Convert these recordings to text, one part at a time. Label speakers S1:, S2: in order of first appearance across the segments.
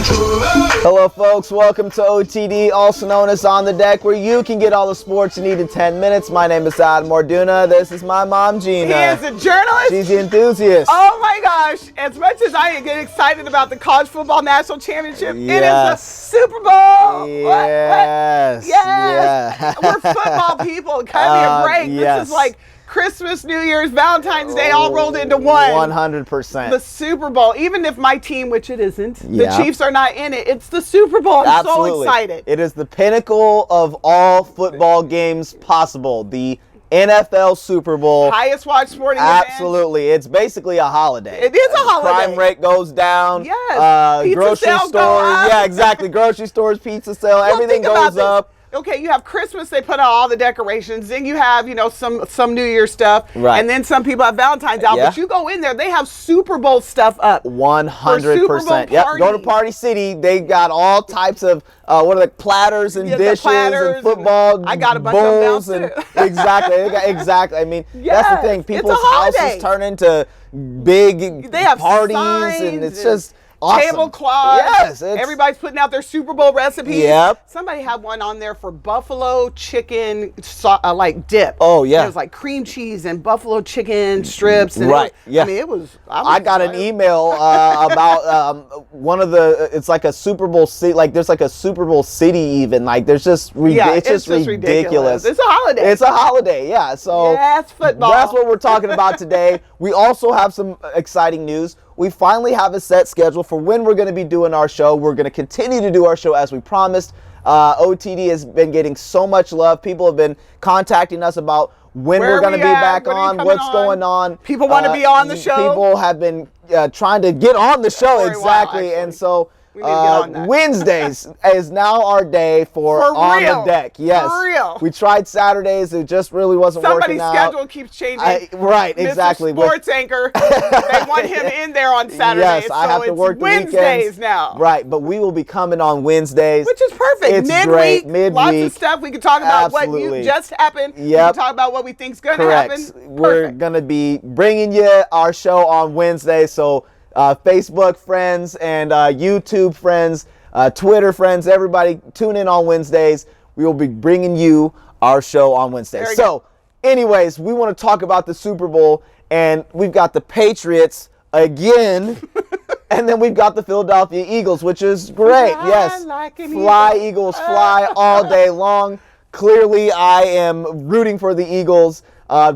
S1: Hello folks, welcome to OTD, also known as On the Deck, where you can get all the sports you need in 10 minutes. My name is Adam Morduna. This is my mom, Gina.
S2: He is a journalist.
S1: She's the enthusiast.
S2: Oh my gosh, as much as I get excited about the College Football National Championship,
S1: Yes.
S2: it is the Super Bowl.
S1: Yes.
S2: Yes.
S1: Yeah.
S2: We're football people. Cut me a break.
S1: Yes.
S2: This is like Christmas, New Year's, Valentine's Day all rolled into one.
S1: 100%.
S2: The Super Bowl, even if my team, which it isn't,
S1: Yeah.
S2: the Chiefs are not in it, it's the Super Bowl. I'm
S1: Absolutely.
S2: so excited.
S1: It is the pinnacle of all football games possible. The NFL Super Bowl.
S2: Highest watched sporting event.
S1: Absolutely. It's basically a holiday.
S2: It is a holiday.
S1: Crime rate goes down.
S2: Yes. Pizza
S1: Grocery
S2: sales go
S1: stores.
S2: up.
S1: Yeah, exactly. Grocery stores, pizza sale, everything
S2: think about
S1: goes up.
S2: Okay, you have Christmas, they put out all the decorations. Then you have, some New Year stuff.
S1: Right.
S2: And then some people have Valentine's out.
S1: Yeah.
S2: But you go in there, they have Super Bowl stuff up.
S1: 100%. Yep. Go to Party City. They got all types of platters and dishes and football.
S2: I got a bunch
S1: bowls
S2: of them
S1: and exactly. I mean,
S2: Yes,
S1: that's the thing.
S2: it's
S1: People's
S2: a holiday.
S1: houses turn into big
S2: They have
S1: parties,
S2: signs
S1: and it's just awesome.
S2: Tablecloths.
S1: Yes,
S2: everybody's putting out their Super Bowl recipes.
S1: Yep.
S2: Somebody had one on there for buffalo chicken, dip.
S1: Oh, yeah.
S2: It was like cream cheese and buffalo chicken strips. And
S1: Right. Yeah.
S2: I mean, it was.
S1: I got an email about one of the. It's like a Super Bowl city. Like there's like a Super Bowl city even. Like there's just. It's just ridiculous.
S2: It's a holiday.
S1: It's a holiday. Yeah. So
S2: yes, football.
S1: That's what we're talking about today. We also have some exciting news. We finally have a set schedule for when we're going to be doing our show. We're going to continue to do our show as we promised. OTD has been getting so much love. People have been contacting us about when we're going to be back on, what's going on.
S2: People want to be on the show.
S1: People have been trying to get on the show, exactly. And so Wednesdays is now our day for On the Deck. Yes.
S2: For real.
S1: We tried Saturdays. It just really wasn't working out.
S2: Somebody's schedule keeps changing.
S1: Right, exactly.
S2: Mr. Sports anchor, they want him in there on Saturdays.
S1: Yes, I have to work the
S2: Wednesdays
S1: weekends
S2: now.
S1: Right, but we will be coming on Wednesdays.
S2: Which is perfect.
S1: It's
S2: midweek,
S1: great.
S2: Lots of stuff. We can talk about what just happened. We can talk about what we think is going to happen.
S1: We're going to be bringing you our show on Wednesday, so Facebook friends and YouTube friends, Twitter friends, everybody tune in on Wednesdays. We will be bringing you our show on Wednesdays. So, anyways, we want to talk about the Super Bowl, and we've got the Patriots again, and then we've got the Philadelphia Eagles, which is great. Yes, fly Eagles, fly all day long. Clearly, I am rooting for the Eagles,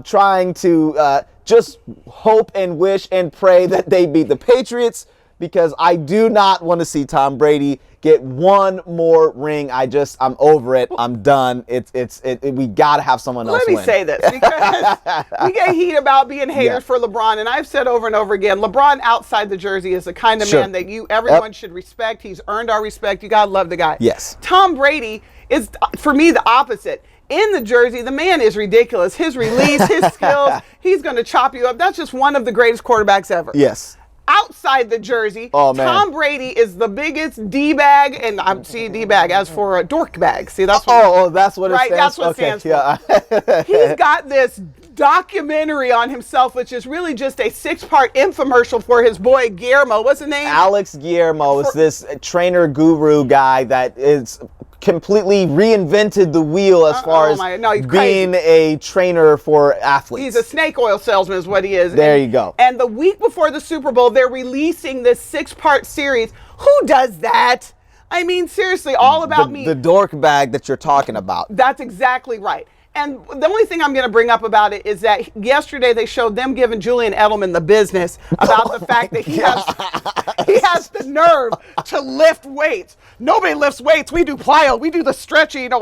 S1: trying to just hope and wish and pray that they beat the Patriots, because I do not want to see Tom Brady get one more ring. I'm over it. I'm done. We got to have someone else win.
S2: Let me say this, because we get heat about being haters for LeBron, and I've said over and over again, LeBron outside the jersey is the kind of man that everyone should respect. He's earned our respect. You got to love the guy.
S1: Yes.
S2: Tom Brady is, for me, the opposite. In the jersey, the man is ridiculous. His release, his skills, he's going to chop you up. That's just one of the greatest quarterbacks ever.
S1: Yes.
S2: Outside the jersey,
S1: Tom
S2: Brady is the biggest D-bag, and I'm seeing D-bag as for a dork bag. See, that's what
S1: that's what it stands for.
S2: That's what it stands for. He's got this documentary on himself, which is really just a 6-part infomercial for his boy Guillermo. What's his name?
S1: Alex Guillermo is this trainer guru guy that is completely reinvented the wheel as far as being a trainer for athletes.
S2: He's a snake oil salesman is what he is.
S1: There you go.
S2: And the week before the Super Bowl, they're releasing this 6-part series. Who does that? I mean, seriously, all about me.
S1: The dork bag that you're talking about.
S2: That's exactly right. And the only thing I'm going to bring up about it is that yesterday they showed them giving Julian Edelman the business about the fact that he has the nerve to lift weights. Nobody lifts weights. We do plyo. We do the stretching.
S1: Deep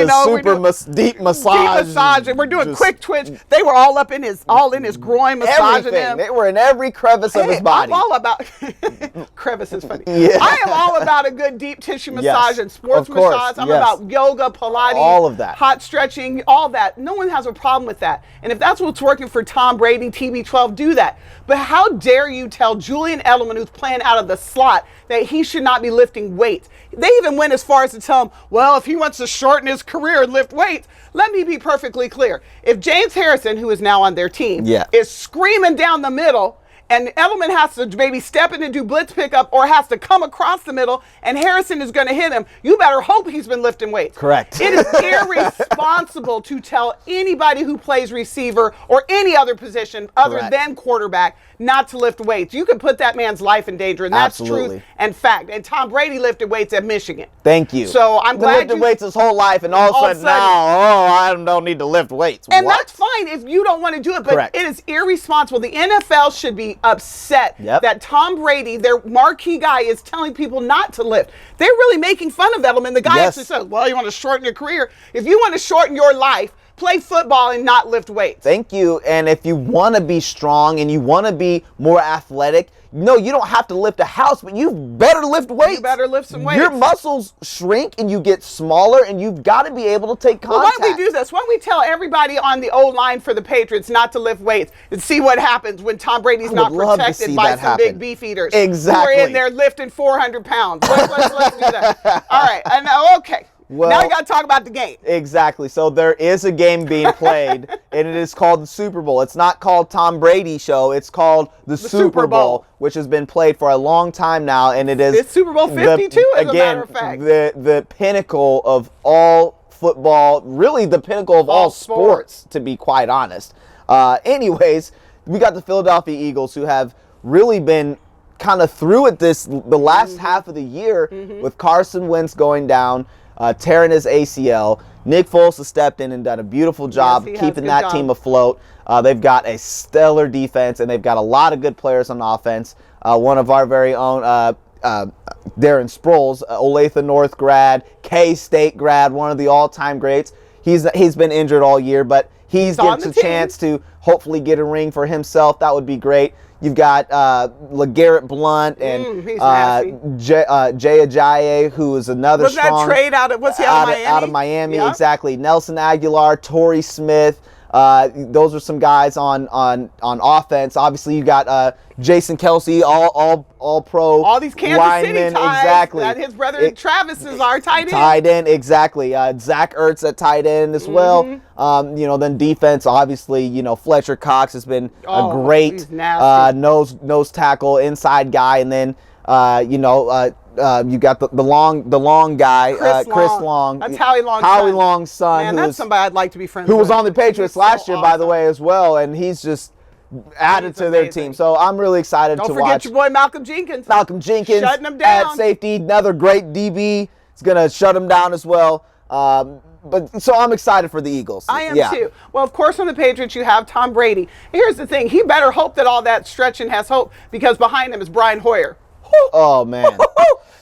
S1: massage.
S2: Deep massage. And we're doing quick twitch. They were all in his groin, massaging him.
S1: They were in every crevice of his body.
S2: I'm all about crevice is funny.
S1: Yeah.
S2: I am all about a good deep tissue massage and sports massage. I'm about yoga, Pilates,
S1: all of that,
S2: hot stretching, all that. No one has a problem with that. And if that's what's working for Tom Brady, TB12, do that. But how dare you tell Julian Edelman, who's playing out of the slot, that he should not be lifting weights? They even went as far as to tell him, well, if he wants to shorten his career and lift weights, let me be perfectly clear. If James Harrison, who is now on their team, is screaming down the middle and Edelman has to maybe step in and do blitz pickup or has to come across the middle and Harrison is going to hit him, you better hope he's been lifting weights.
S1: Correct.
S2: It is irresponsible to tell anybody who plays receiver or any other position other
S1: Correct.
S2: than quarterback not to lift weights. You can put that man's life in danger, and that's
S1: Absolutely.
S2: truth and fact. And Tom Brady lifted weights at Michigan.
S1: Thank you.
S2: So I'm
S1: He
S2: glad
S1: lifted
S2: you
S1: weights his whole life, and all of a sudden now, I don't need to lift weights.
S2: And
S1: What?
S2: that's fine if you don't want to do it, but
S1: Correct.
S2: it is irresponsible. The NFL should be upset
S1: Yep.
S2: that Tom Brady, their marquee guy, is telling people not to lift. They're really making fun of Edelman. The guy
S1: Yes.
S2: actually says, well, you want to shorten your career? If you want to shorten your life, play football and not lift weights.
S1: Thank you. And if you want to be strong and you want to be more athletic, no, you don't have to lift a house, but you better lift weights.
S2: You better lift some weights.
S1: Your muscles shrink and you get smaller, and you've got to be able to take
S2: Well,
S1: contact.
S2: why don't we do this? Why don't we tell everybody on the O-line for the Patriots not to lift weights and see what happens when Tom Brady's not
S1: would love to
S2: protected
S1: see
S2: by
S1: that
S2: some big
S1: happen.
S2: beef eaters
S1: Exactly.
S2: who are in there lifting 400 pounds. Let's do that. All right. And okay.
S1: Well,
S2: now we got to talk about the game.
S1: Exactly. So there is a game being played, and it is called the Super Bowl. It's not called Tom Brady Show. It's called the Super Bowl, which has been played for a long time now, and it is
S2: It's Super Bowl 52, as a matter of fact.
S1: the pinnacle of all football, really the pinnacle of all sports, to be quite honest. Anyways, we got the Philadelphia Eagles, who have really been kind of through it the last half of the year with Carson Wentz going down, tearing his ACL. Nick Foles has stepped in and done a beautiful job
S2: he has.
S1: keeping
S2: Good
S1: that
S2: job.
S1: team afloat. They've got a stellar defense, and they've got a lot of good players on offense. One of our very own, Darren Sproles, Olathe North grad, K-State grad, one of the all-time greats. He's been injured all year, but he
S2: on
S1: gets
S2: the
S1: a
S2: team.
S1: chance to hopefully get a ring for himself. That would be great. You've got LeGarrette Blount and
S2: he's nasty.
S1: Jay Ajayi, who is another
S2: Was that
S1: strong
S2: trade out of Miami?
S1: out of Miami,
S2: Yeah.
S1: exactly. Nelson Aguilar, Torrey Smith. Those are some guys on offense. Obviously, you got Jason Kelsey, all pro.
S2: All these Kansas
S1: linemen,
S2: City ties.
S1: exactly.
S2: That his brother Travis is our tight end.
S1: Tight end, exactly. Zach Ertz at tight end as well. Then defense, obviously, Fletcher Cox has been a great
S2: he's nasty.
S1: nose tackle, inside guy, and then you got the long guy, Chris Long.
S2: That's Howie Long's
S1: Howie
S2: son.
S1: Long's son.
S2: Man,
S1: who
S2: that's
S1: was-
S2: somebody I'd like to be friends
S1: who
S2: with.
S1: was on the Patriots
S2: He's
S1: last
S2: so
S1: year, by the
S2: awesome.
S1: way, as well, and he's just added
S2: He's
S1: to their
S2: amazing.
S1: team. So I'm really excited
S2: Don't
S1: to
S2: forget
S1: watch
S2: your boy Malcolm Jenkins.
S1: Malcolm Jenkins
S2: Shutting him down.
S1: at safety, another great DB. He's gonna shut him down as well. But so I'm excited for the Eagles.
S2: I am
S1: Yeah.
S2: too. Well, of course, on the Patriots, you have Tom Brady. Here's the thing. He better hope that all that stretching has hope because behind him is Brian Hoyer.
S1: Oh man.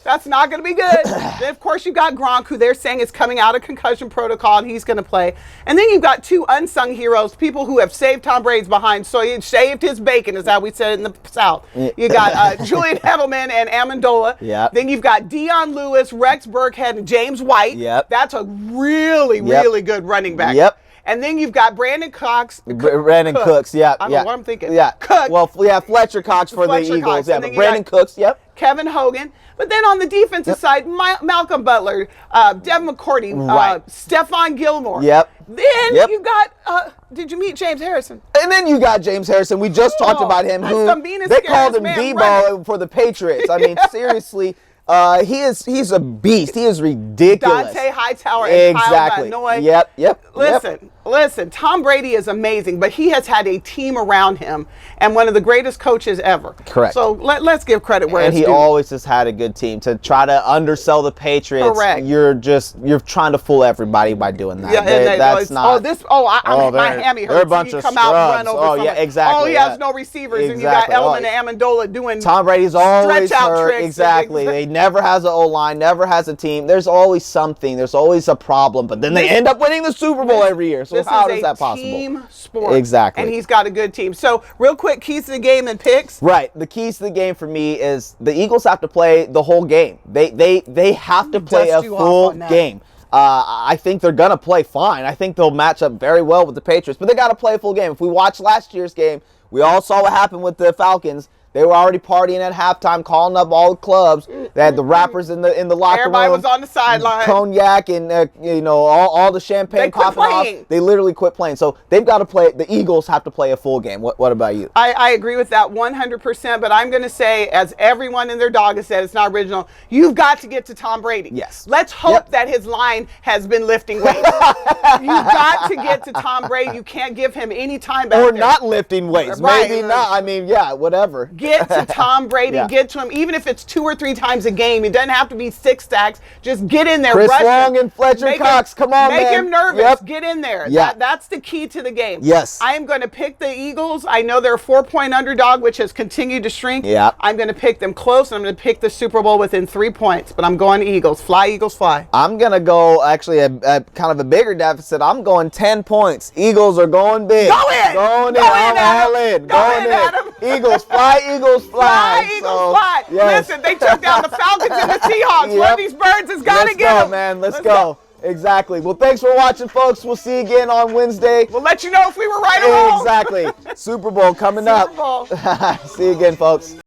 S2: That's not going to be good. Then, of course, you got Gronk, who they're saying is coming out of concussion protocol, and he's going to play. And then you've got two unsung heroes, people who have saved Tom Brady's behind. So he saved his bacon, is how we said it in the South. You got Julian Edelman and Amendola.
S1: Yep.
S2: Then you've got Deion Lewis, Rex Burkhead, and James White.
S1: Yep.
S2: That's a really,
S1: Yep.
S2: really good running back.
S1: Yep.
S2: And then you've got Brandon Cox.
S1: Brandon Cooks, yeah.
S2: I don't
S1: yeah.
S2: know what I'm thinking.
S1: Yeah.
S2: Cook.
S1: Well, yeah, Fletcher Cox for
S2: Fletcher
S1: the Eagles.
S2: Cox.
S1: Yeah,
S2: And
S1: but
S2: then you
S1: Brandon
S2: got
S1: Cooks, yep.
S2: Kevin Hogan. But then on the defensive side, Malcolm Butler, Devin McCourty,
S1: Right.
S2: Stephon Gilmore.
S1: Yep.
S2: Then
S1: Yep.
S2: you got, did you meet James Harrison?
S1: And then you got James Harrison. We just talked about him.
S2: That's
S1: Who
S2: the meanest,
S1: they called
S2: scariest
S1: him
S2: man
S1: Debo
S2: running.
S1: for the Patriots. I mean, seriously, he's a beast. He is ridiculous.
S2: Dante Hightower and
S1: Exactly.
S2: Kyle Van Noy.
S1: Yep.
S2: Listen, Tom Brady is amazing, but he has had a team around him and one of the greatest coaches ever.
S1: Correct.
S2: So let's give credit where
S1: And
S2: it's
S1: he
S2: due.
S1: always has had a good team. To try to undersell the Patriots,
S2: Correct.
S1: you're trying to fool everybody by doing that.
S2: Yeah, and
S1: That's not.
S2: My hammy hurts.
S1: they're a bunch
S2: You
S1: of
S2: come out and run
S1: scrubs.
S2: over
S1: Oh,
S2: someone.
S1: yeah, exactly,
S2: Oh, he
S1: yeah.
S2: has no receivers,
S1: Exactly.
S2: and you got
S1: Oh,
S2: Edelman and Amendola doing
S1: Tom Brady's always
S2: stretch out
S1: hurt.
S2: tricks.
S1: Exactly. They never has an O-line, never has a team. There's always something. There's always a problem. But then they end up winning the Super Bowl every year. So
S2: This
S1: how
S2: is
S1: is that possible?
S2: Team sport.
S1: Exactly.
S2: And he's got a good team. So real quick, keys to the game and picks.
S1: Right. The keys to the game for me is the Eagles have to play the whole game. They have to play a
S2: Dust you off
S1: full
S2: on that.
S1: game. I think they're going to play fine. I think they'll match up very well with the Patriots, but they got to play a full game. If we watch last year's game, we all saw what happened with the Falcons. They were already partying at halftime, calling up all the clubs. They had the rappers in the locker
S2: Everybody
S1: room.
S2: was on the sideline.
S1: Cognac and all the champagne
S2: They quit
S1: popping off.
S2: playing.
S1: They literally quit playing. So they've got to play. The Eagles have to play a full game. What about you?
S2: I agree with that 100%, but I'm going to say, as everyone in their dog has said, it's not original. You've got to get to Tom Brady.
S1: Yes.
S2: Let's hope that his line has been lifting weights. You've got to get to Tom Brady. You can't give him any time back
S1: Or
S2: there.
S1: not lifting weights.
S2: Right.
S1: Maybe not. I mean, yeah, whatever.
S2: Get to Tom Brady.
S1: Yeah.
S2: Get to him, even if it's 2 or 3 times a game. It doesn't have to be 6 stacks. Just get in there.
S1: Chris
S2: rush
S1: Long
S2: him.
S1: and Fletcher
S2: Make
S1: Cox. Come on,
S2: Make
S1: man.
S2: him nervous.
S1: Yep.
S2: Get in there.
S1: Yeah.
S2: That's the key to the game.
S1: Yes.
S2: I am going to pick the Eagles. I know they're a 4-point underdog, which has continued to shrink.
S1: Yeah.
S2: I'm going to pick them close, and I'm going to pick the Super Bowl within 3 points. But I'm going Eagles. Fly, Eagles, fly.
S1: I'm going to go actually a kind of a bigger deficit. I'm going 10 points. Eagles are going big.
S2: Go in.
S1: Going in.
S2: Go in,
S1: I'm
S2: Adam.
S1: all in.
S2: Go
S1: Going
S2: in, Adam.
S1: Eagles fly, Eagles fly.
S2: Fly, Eagles,
S1: So,
S2: fly.
S1: yes.
S2: Listen, they took down the Falcons and the Seahawks. One
S1: Yep.
S2: of these birds has got to
S1: Let's
S2: get
S1: go,
S2: them.
S1: man. Let's go. Exactly. Well, thanks for watching, folks. We'll see you again on Wednesday.
S2: We'll let you know if we were right or wrong.
S1: Exactly. Super Bowl coming up.
S2: Super Bowl.
S1: See you again, folks.